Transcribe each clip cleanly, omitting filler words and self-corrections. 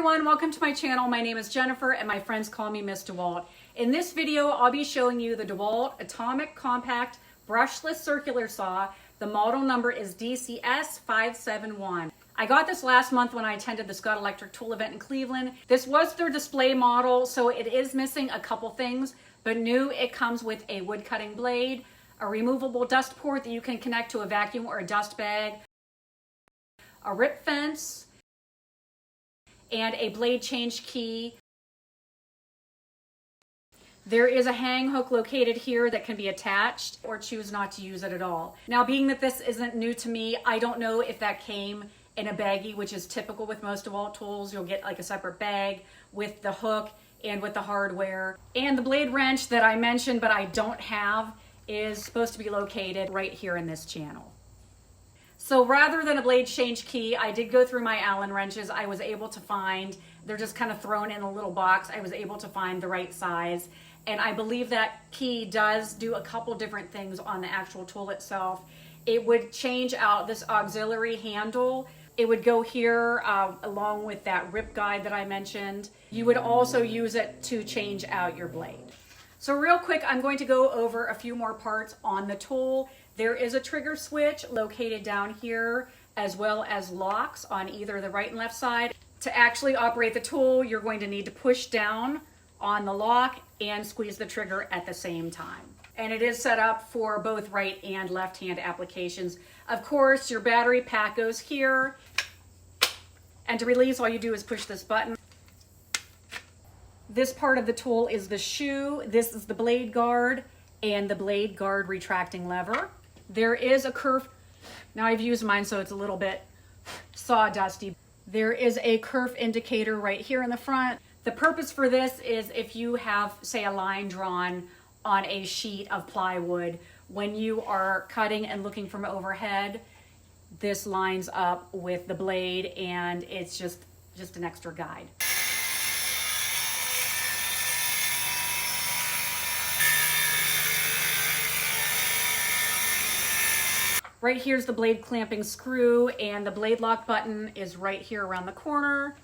everyone, welcome to my channel. My name is Jennifer and my friends call me Miss DeWalt. In this video, I'll be showing you the DeWalt Atomic Compact Brushless Circular Saw. The model number is DCS571. I got this last month when I attended the Scott Electric Tool event in Cleveland. This was their display model, so it is missing a couple things, but new, it comes with a wood cutting blade, a removable dust port that you can connect to a vacuum or a dust bag, a rip fence, and a blade change key. There is a hang hook located here that can be attached or choose not to use it at all. Now, being that this isn't new to me, I don't know if that came in a baggie, which is typical with most DeWalt tools. You'll get like a separate bag with the hook and with the hardware. And the blade wrench that I mentioned but I don't have is supposed to be located right here in this channel. So rather than a blade change key, I did go through my Allen wrenches. I was able to find, they're just kind of thrown in a little box. I was able to find the right size. And I believe that key does do a couple different things on the actual tool itself. It would change out this auxiliary handle. It would go here along with that rip guide that I mentioned. You would also use it to change out your blade. So real quick, I'm going to go over a few more parts on the tool. There is a trigger switch located down here, as well as locks on either the right and left side. To actually operate the tool, you're going to need to push down on the lock and squeeze the trigger at the same time. And it is set up for both right and left hand applications. Of course, your battery pack goes here. And to release, all you do is push this button. This part of the tool is the shoe. This is the blade guard and the blade guard retracting lever. There is a kerf. Now I've used mine, so it's a little bit sawdusty. There is a kerf indicator right here in the front. The purpose for this is if you have, say, a line drawn on a sheet of plywood, when you are cutting and looking from overhead, this lines up with the blade and it's just an extra guide. Right here's the blade clamping screw, and the blade lock button is right here around the corner.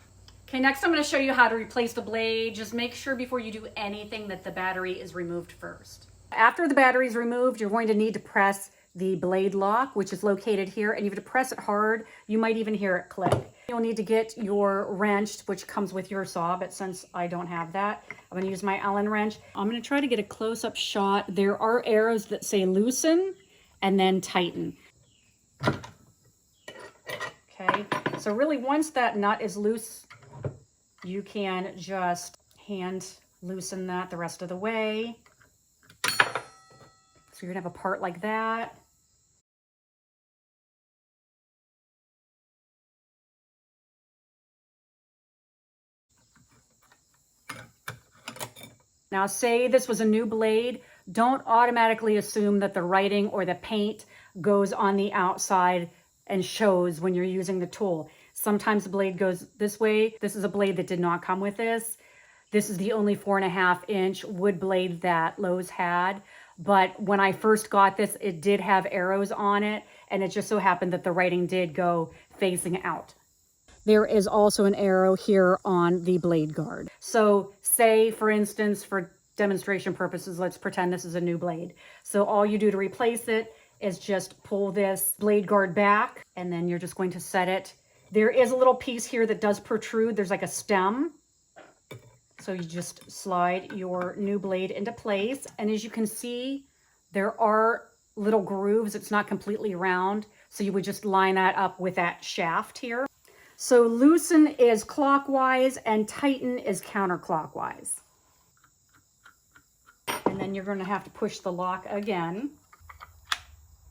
Okay, next I'm going to show you how to replace the blade. Just make sure before you do anything that the battery is removed first. After the battery is removed, you're going to need to press the blade lock, which is located here, and you have to press it hard. You might even hear it click. You'll need to get your wrench, which comes with your saw, but since I don't have that, I'm going to use my Allen wrench. I'm going to try to get a close-up shot. There are arrows that say loosen and then tighten. Okay, so really once that nut is loose, you can just hand loosen that the rest of the way. So you're gonna have a part like that. Now say this was a new blade, don't automatically assume that the writing or the paint goes on the outside and shows when you're using the tool. Sometimes the blade goes this way. This is a blade that did not come with this. This is the only 4.5-inch wood blade that Lowe's had. But when I first got this, it did have arrows on it, and it just so happened that the writing did go facing out. There is also an arrow here on the blade guard. So say, for instance, for demonstration purposes, let's pretend this is a new blade. So all you do to replace it is just pull this blade guard back, and then you're just going to set it. There is a little piece here that does protrude. There's like a stem. So you just slide your new blade into place. And as you can see, there are little grooves. It's not completely round. So you would just line that up with that shaft here. So loosen is clockwise and tighten is counterclockwise. And then you're going to have to push the lock again.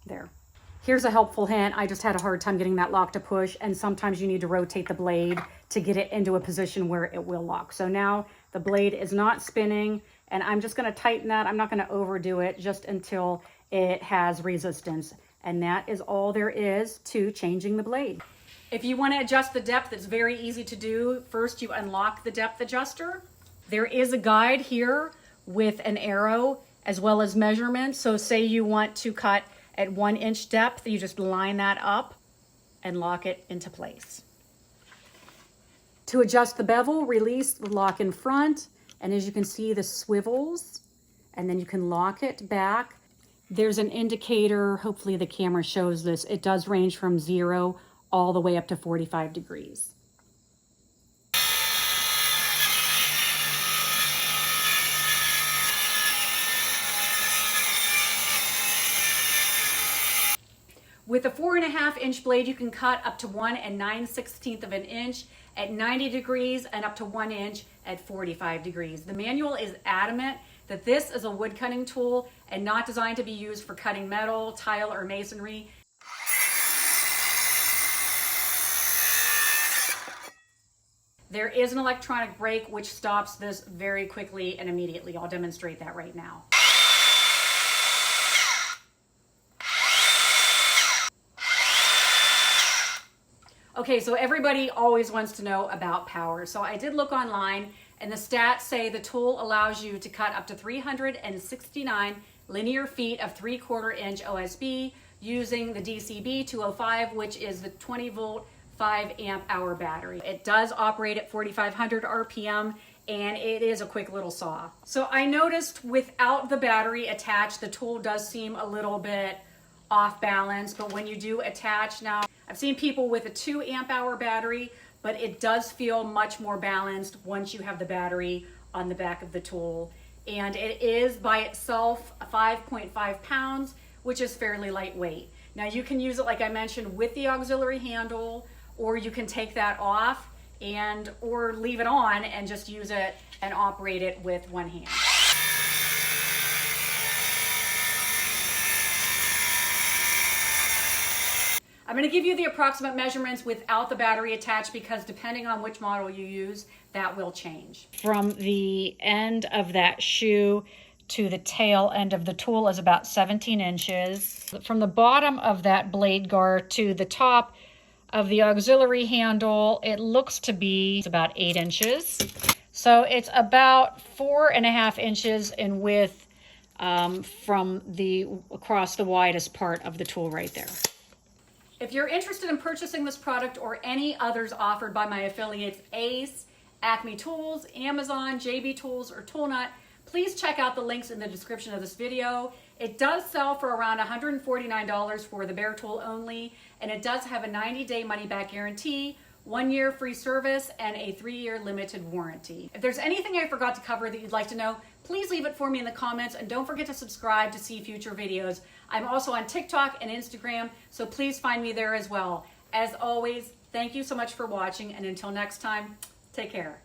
There. Here's a helpful hint. I just had a hard time getting that lock to push, and sometimes you need to rotate the blade to get it into a position where it will lock. So now the blade is not spinning, and I'm just going to tighten that. I'm not going to overdo it, just until it has resistance. And that is all there is to changing the blade. If you want to adjust the depth, it's very easy to do. First, you unlock the depth adjuster. There is a guide here with an arrow as well as measurements. So say you want to cut at 1-inch depth, you just line that up and lock it into place. To adjust the bevel, release the lock in front, and as you can see, the swivels, and then you can lock it back. There's an indicator, hopefully the camera shows this. It does range from 0 all the way up to 45 degrees. With a 4.5-inch blade, you can cut up to 1 9/16 of an inch at 90 degrees and up to 1 inch at 45 degrees. The manual is adamant that this is a wood cutting tool and not designed to be used for cutting metal, tile, or masonry. There is an electronic brake which stops this very quickly and immediately. I'll demonstrate that right now. Okay, so everybody always wants to know about power. So I did look online, and the stats say the tool allows you to cut up to 369 linear feet of 3/4 inch OSB using the DCB205, which is the 20 volt 5 amp hour battery. It does operate at 4,500 RPM, and it is a quick little saw. So I noticed without the battery attached, the tool does seem a little bit off balance, but when you do attach, now I've seen people with a 2 amp hour battery, but it does feel much more balanced once you have the battery on the back of the tool. And it is by itself 5.5 pounds, which is fairly lightweight. Now you can use it, like I mentioned, with the auxiliary handle, or you can take that off or leave it on and just use it and operate it with one hand. I'm going to give you the approximate measurements without the battery attached because depending on which model you use, that will change. From the end of that shoe to the tail end of the tool is about 17 inches. From the bottom of that blade guard to the top of the auxiliary handle, it looks to be about 8 inches. So it's about 4.5 inches in width from across the widest part of the tool right there. If you're interested in purchasing this product or any others offered by my affiliates Ace, Acme Tools, Amazon, JB Tools, or Toolnut, please check out the links in the description of this video. It does sell for around $149 for the bare tool only, and it does have a 90-day money-back guarantee, 1-year free service, and a 3-year limited warranty. If there's anything I forgot to cover that you'd like to know, please leave it for me in the comments, and don't forget to subscribe to see future videos. I'm also on TikTok and Instagram, so please find me there as well. As always, thank you so much for watching, and until next time, take care.